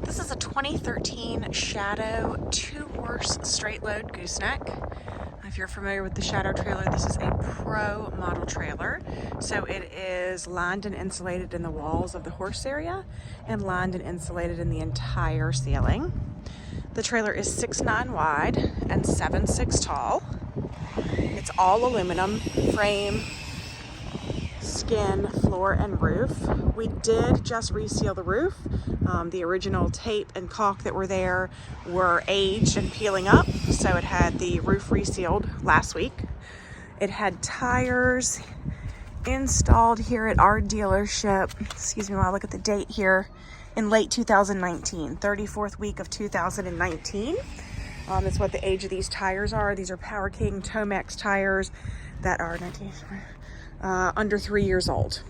This is a 2013 Shadow 2-horse straight load gooseneck. If you're familiar with the Shadow trailer, this is a pro model trailer. So it is lined and insulated in the walls of the horse area and lined and insulated in the entire ceiling. The trailer is 6'9" wide and 7'6" tall. It's all aluminum frame, skin, floor, and roof. We did just reseal the roof. The original tape and caulk that were there were aged and peeling up, so it had the roof resealed last week. It had tires installed here at our dealership, excuse me while I look at the date here, in late 2019, 34th week of 2019. That's what the age of these tires are. These are Power King Tomex tires that are under 3 years old.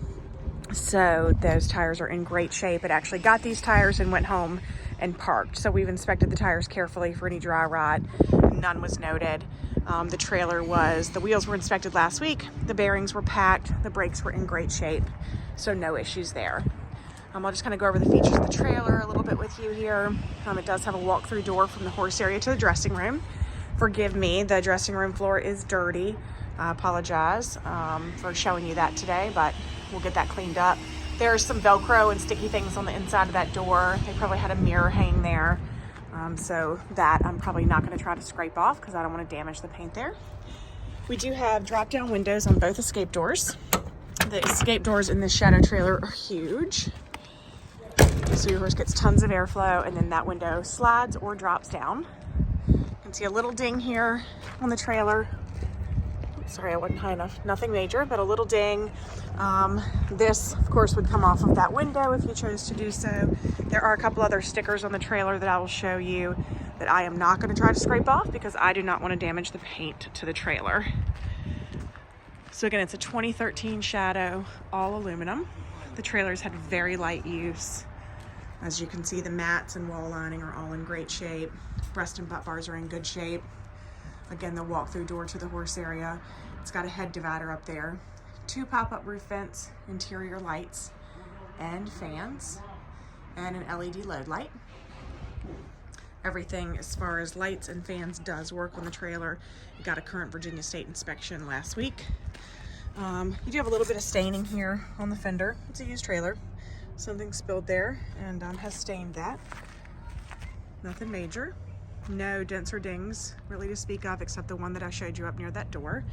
So those tires are in great shape. It actually got these tires and went home and parked. So we've inspected the tires carefully for any dry rot. None was noted. The wheels were inspected last week. The bearings were packed. The brakes were in great shape. So no issues there. I'll just kind of go over the features of the trailer a little bit with you here. It does have a walk-through door from the horse area to the dressing room. Forgive me, the dressing room floor is dirty. I apologize for showing you that today, but we'll get that cleaned up. There's some Velcro and sticky things on the inside of that door. They probably had a mirror hanging there. So that I'm probably not going to try to scrape off because I don't want to damage the paint there. We do have drop-down windows on both escape doors. The escape doors in this Shadow trailer are huge. So your horse gets tons of airflow, and then that window slides or drops down. You can see a little ding here on the trailer. Sorry, I wasn't high enough. Nothing major, but a little ding. This, of course, would come off of that window if you chose to do so. There are a couple other stickers on the trailer that I will show you that I am not going to try to scrape off because I do not want to damage the paint to the trailer. So again, it's a 2013 Shadow, all aluminum. The trailer's had very light use. As you can see, the mats and wall lining are all in great shape. Breast and butt bars are in good shape. Again, the walk-through door to the horse area. It's got a head divider up there. 2 pop-up roof vents, interior lights, and fans, and an LED load light. Everything as far as lights and fans does work on the trailer. It got a current Virginia State inspection last week. You do have a little bit of staining here on the fender. It's a used trailer. Something spilled there and has stained that. Nothing major. No dents or dings really to speak of except the one that I showed you up near that door.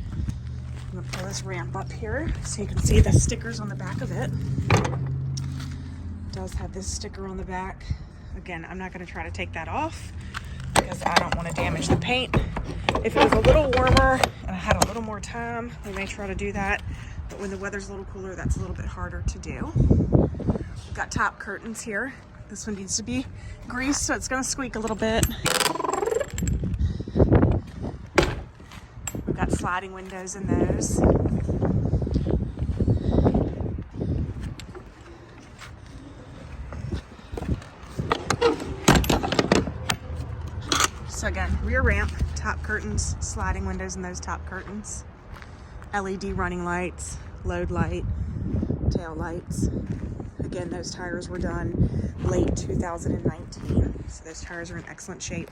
I'm gonna pull this ramp up here so you can see the stickers on the back of it. It does have this sticker on the back. Again, I'm not gonna try to take that off because I don't want to damage the paint. If it was a little warmer and I had a little more time, we may try to do that. But when the weather's a little cooler, that's a little bit harder to do. We've got top curtains here. This one needs to be greased, so it's gonna squeak a little bit. We've got sliding windows in those. So again, rear ramp, top curtains, sliding windows in those top curtains. LED running lights, load light, tail lights. Again, those tires were done late 2019, so those tires are in excellent shape.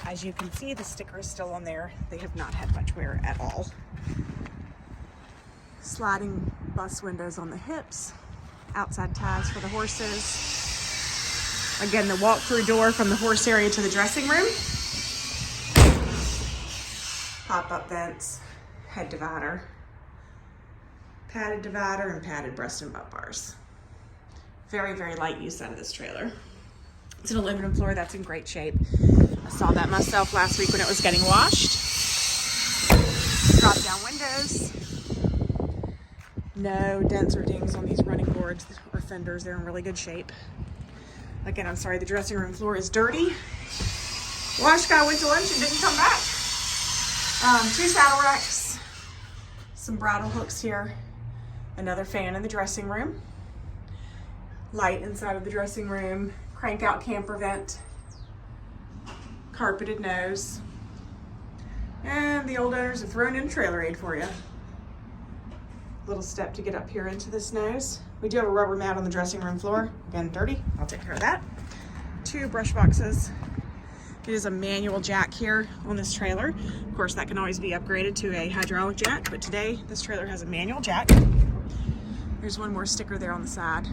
As you can see, the sticker is still on there. They have not had much wear at all. Sliding bus windows on the hips, outside ties for the horses. Again, the walk-through door from the horse area to the dressing room. Pop-up vents, head divider, padded divider, and padded breast and butt bars. Very, very light use out of this trailer. It's an aluminum floor that's in great shape. I saw that myself last week when it was getting washed. Drop down windows. No dents or dings on these running boards or fenders. They're in really good shape. Again, I'm sorry, the dressing room floor is dirty. Wash guy went to lunch and didn't come back. 2 saddle racks, some bridle hooks here, another fan in the dressing room. Light inside of the dressing room, crank out camper vent, carpeted nose, and the old owners have thrown in trailer aid for you. Little step to get up here into this nose. We do have a rubber mat on the dressing room floor. Again, dirty, I'll take care of that. 2 brush boxes. It is a manual jack here on this trailer. Of course, that can always be upgraded to a hydraulic jack, but today this trailer has a manual jack. There's one more sticker there on the side.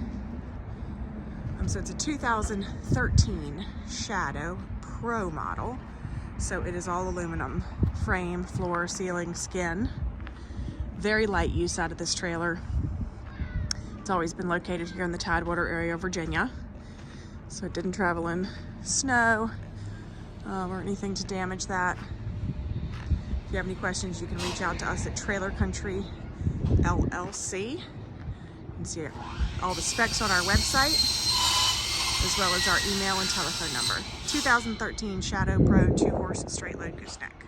So it's a 2013 Shadow Pro model. So it is all aluminum, frame, floor, ceiling, skin. Very light use out of this trailer. It's always been located here in the Tidewater area of Virginia. So it didn't travel in snow or anything to damage that. If you have any questions, you can reach out to us at Trailer Country LLC. You can see all the specs on our website, as well as our email and telephone number. 2013 Shadow Pro 2-horse straight load gooseneck.